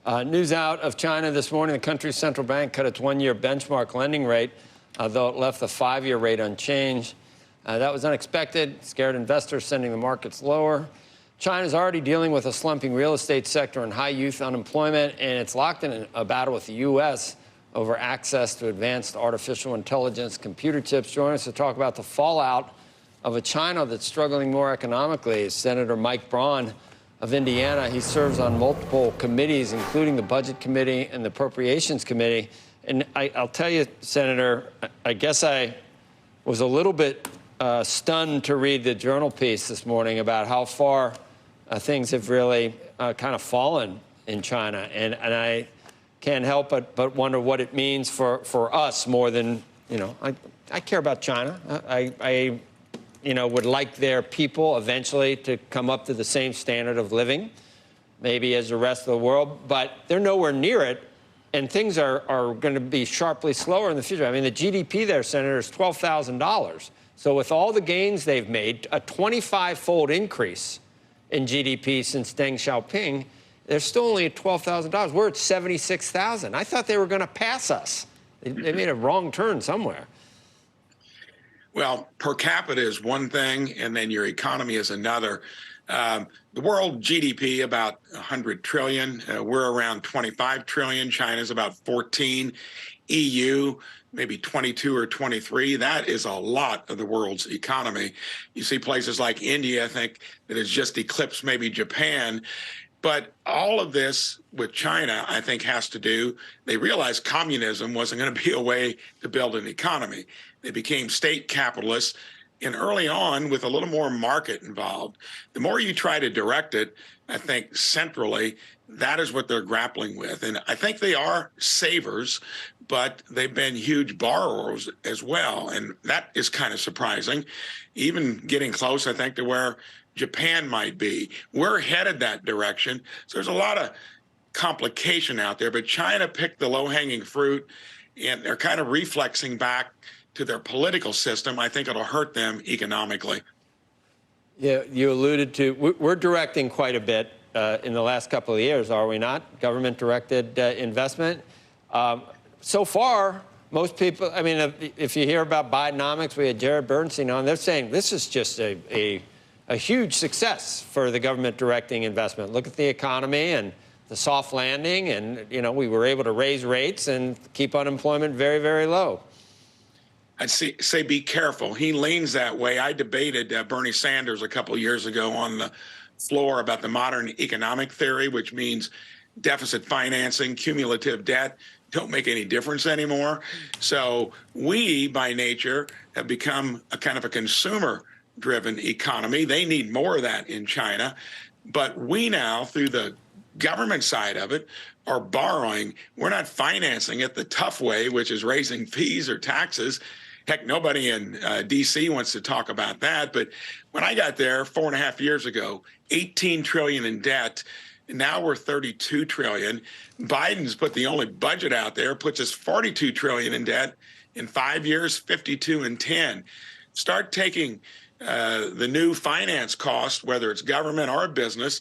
News out of China this morning. The country's central bank cut its one-year benchmark lending rate, though it left the five-year rate unchanged. That was unexpected, scared investors, sending the markets lower. China's already dealing with a slumping real estate sector and high youth unemployment, and it's locked in a battle with the U.S. over access to advanced artificial intelligence computer chips. Joining us to talk about the fallout of a China that's struggling more economically is Senator Mike Braun of Indiana. He serves on multiple committees, including the Budget Committee and the Appropriations Committee. And I'll tell you, Senator, I guess I was a little bit stunned to read the Journal piece this morning about how far things have really kind of fallen in China. And I can't help but wonder what it means for us more than, I care about China. I would like their people eventually to come up to the same standard of living, maybe as the rest of the world, but they're nowhere near it, and things are going to be sharply slower in the future. I mean, the GDP there, Senator, is $12,000. So with all the gains they've made, a 25-fold increase in GDP since Deng Xiaoping, they're still only at $12,000. We're at $76,000. I thought they were going to pass us. They made a wrong turn somewhere. Well, per capita is one thing, and then your economy is another. The world GDP about 100 trillion. We're around 25 trillion. China's about 14. EU, maybe 22 or 23. That is a lot of the world's economy. You see places like India, I think, that has just eclipsed maybe Japan. But all of this with China, I think, has to do, they realized communism wasn't going to be a way to build an economy. They became state capitalists, and early on, with a little more market involved. The more you try to direct it, I think centrally, that is what they're grappling with. And I think they are savers, but they've been huge borrowers as well. And that is kind of surprising, even getting close, I think, to where Japan might be. We're headed that direction. So there's a lot of complication out there, but China picked the low-hanging fruit, and they're kind of reflexing back to their political system. I think it'll hurt them economically. Yeah, you alluded to, we're directing quite a bit in the last couple of years, are we not? Government-directed investment. So far, most people, I mean, if you hear about Bidenomics, we had Jared Bernstein on, they're saying this is just a huge success for the government directing investment. Look at the economy and the soft landing, and, we were able to raise rates and keep unemployment very, very low. I'd say be careful. He leans that way. I debated Bernie Sanders a couple of years ago on the floor about the modern economic theory, which means deficit financing, cumulative debt don't make any difference anymore. So we, by nature, have become a kind of a consumer-driven economy. They need more of that in China. But we now, through the government side of it, are borrowing. We're not financing it the tough way, which is raising fees or taxes. Heck, nobody in D.C. wants to talk about that. But when I got there 4.5 years ago, 18 trillion in debt. And now we're 32 trillion. Biden's put the only budget out there, puts us 42 trillion in debt. In 5 years, 52 and 10. Start taking the new finance cost, whether it's government or business,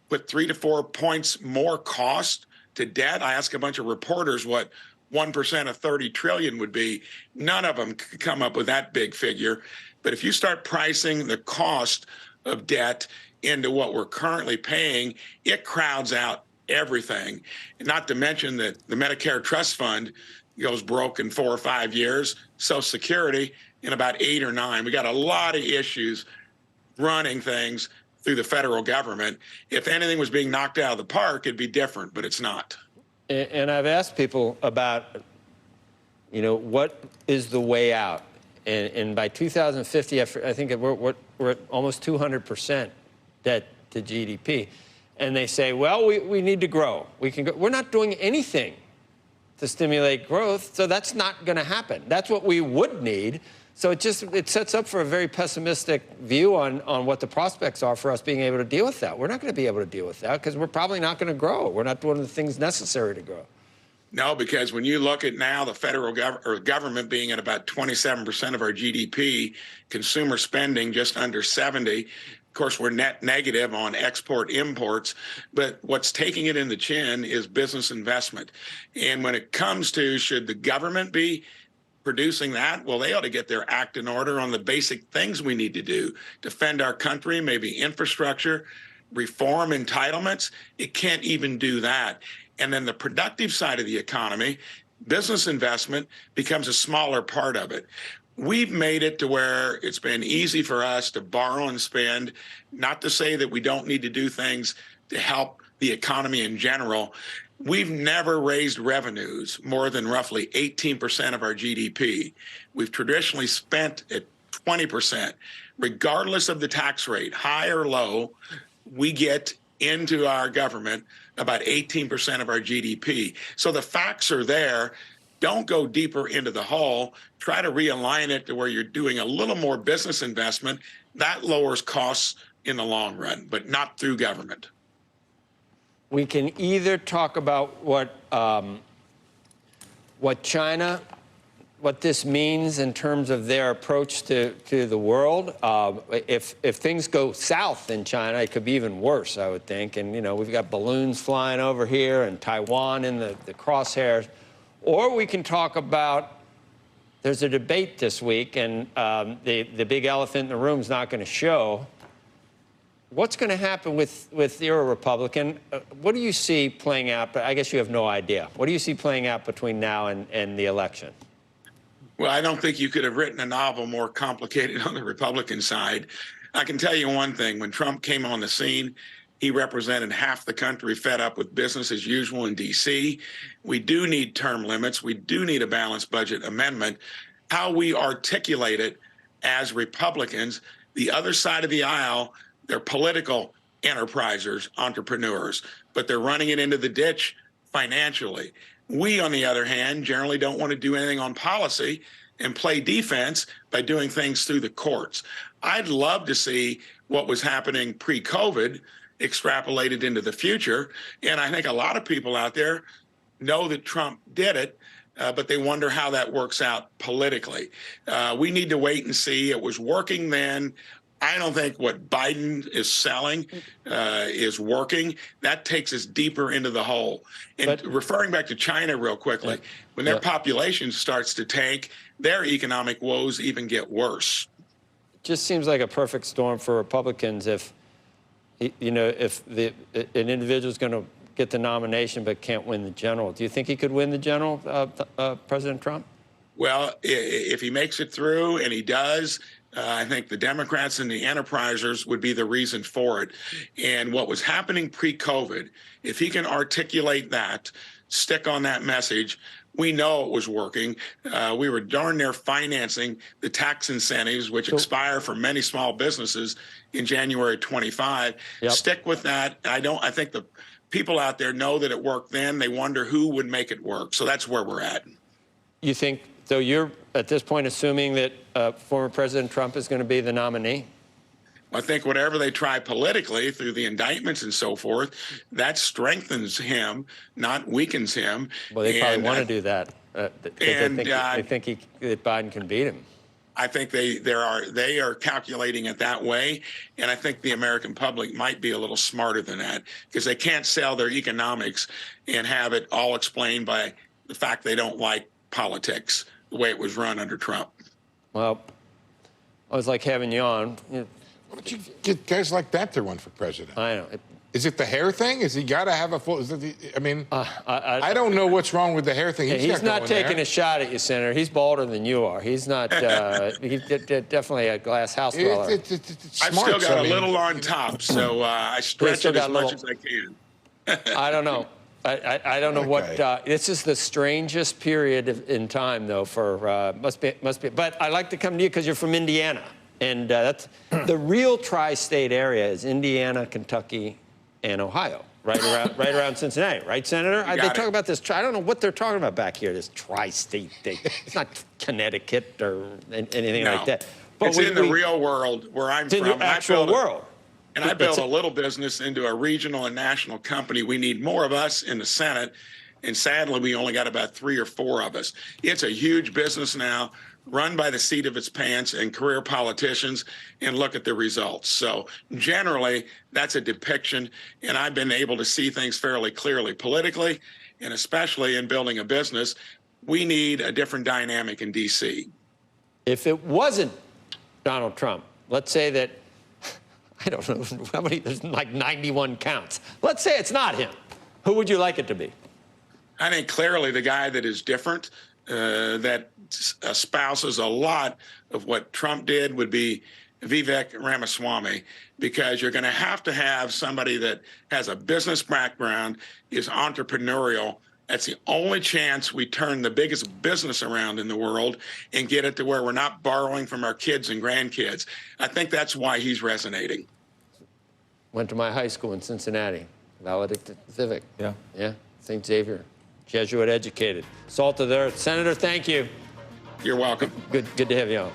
put 3 to 4 points more cost to debt. I asked a bunch of reporters what 1% of 30 trillion would be. None of them could come up with that big figure. But if you start pricing the cost of debt into what we're currently paying, it crowds out everything. And not to mention that the Medicare Trust Fund goes broke in 4 or 5 years, Social Security in about 8 or 9. We got a lot of issues running things through the federal government. If anything was being knocked out of the park, it'd be different, but it's not. And I've asked people about, what is the way out? And by 2050, I think we're at almost 200% debt to GDP. And they say, well, we need to grow. We're not doing anything to stimulate growth, so that's not going to happen. That's what we would need. So it sets up for a very pessimistic view on what the prospects are for us being able to deal with that. We're not going to be able to deal with that because we're probably not going to grow. We're not doing the things necessary to grow. No, because when you look at now the federal government being at about 27% of our GDP, consumer spending just under 70, course, we're net negative on export imports, but what's taking it in the chin is business investment. And when it comes to should the government be producing that, well, they ought to get their act in order on the basic things we need to do. Defend our country, maybe infrastructure, reform entitlements. It can't even do that. And then the productive side of the economy, business investment becomes a smaller part of it. We've made it to where it's been easy for us to borrow and spend, not to say that we don't need to do things to help the economy in general. We've never raised revenues more than roughly 18% of our GDP. We've traditionally spent at 20%. Regardless of the tax rate, high or low, we get into our government about 18% of our GDP. So the facts are there. Don't go deeper into the hole. Try to realign it to where you're doing a little more business investment. That lowers costs in the long run, but not through government. We can either talk about what China, what this means in terms of their approach to the world. If things go south in China, it could be even worse, I would think. And, you know, we've got balloons flying over here and Taiwan in the crosshairs. Or we can talk about, there's a debate this week, and the big elephant in the room is not going to show. What's going to happen with you're a Republican? What do you see playing out? But I guess you have no idea. What do you see playing out between now and the election? Well, I don't think you could have written a novel more complicated on the Republican side. I can tell you one thing. When Trump came on the scene, he represented half the country fed up with business as usual in D.C. We do need term limits. We do need a balanced budget amendment. How we articulate it as Republicans, the other side of the aisle, they're political enterprisers, entrepreneurs, but they're running it into the ditch financially. We, on the other hand, generally don't want to do anything on policy and play defense by doing things through the courts. I'd love to see what was happening pre-COVID extrapolated into the future. And I think a lot of people out there know that Trump did it, but they wonder how that works out politically. We need to wait and see. It was working then. I don't think what Biden is selling is working. That takes us deeper into the hole. And referring back to China real quickly, when their population starts to tank, their economic woes even get worse. It just seems like a perfect storm for Republicans if, you know, if an individual is going to get the nomination but can't win the general. Do you think he could win the general, President Trump? Well, if he makes it through, and he does, I think the Democrats and the enterprisers would be the reason for it. And what was happening pre-COVID, if he can articulate that, stick on that message, we know it was working. We were darn near financing the tax incentives, which expire for many small businesses in January 25. Stick with that. I think the people out there know that it worked then. They wonder who would make it work. So that's where we're at. You think, so you're at this point assuming that former President Trump is going to be the nominee? I think whatever they try politically through the indictments and so forth, that strengthens him, not weakens him. Well, they probably want to do that they think that Biden can beat him. I think they are calculating it that way, and I think the American public might be a little smarter than that because they can't sell their economics and have it all explained by the fact they don't like politics the way it was run under Trump. Well, I was like having you on. Why don't you get guys like that to run for president? I know. Is it the hair thing? Is he got to have a full? I mean, I don't know what's wrong with the hair thing. He's not taking a shot at you, Senator. He's balder than you are. He's not. He's definitely a glass house dweller. I've still got a little on top, so I stretch it as much as I can. I don't know. I don't know what. This is the strangest period in time, though. For must be. But I like to come to you because you're from Indiana, and that's the real tri-state area is Indiana, Kentucky, and Ohio, right around Cincinnati, right, Senator? They talk about this. I don't know what they're talking about back here. This tri-state thing. It's not Connecticut or anything like that. But it's in the real world where I'm from. It's in the actual world. And I built a little business into a regional and national company. We need more of us in the Senate. And sadly, we only got about 3 or 4 of us. It's a huge business now. run by the seat of its pants and career politicians and look at the results. So generally, that's a depiction, and I've been able to see things fairly clearly politically, and especially in building a business. We need a different dynamic in D.C. If it wasn't Donald Trump, let's say that, I don't know how many, there's like 91 counts. Let's say it's not him. Who would you like it to be? I think clearly the guy that is different, that espouses a lot of what Trump did, would be Vivek Ramaswamy, because you're going to have somebody that has a business background, is entrepreneurial. That's the only chance we turn the biggest business around in the world and get it to where we're not borrowing from our kids and grandkids. I think that's why he's resonating. Went to my high school in Cincinnati, valedictorian civic. Yeah. Yeah, St. Xavier, Jesuit educated. Salt of the earth. Senator, thank you. You're welcome. Good to have you on.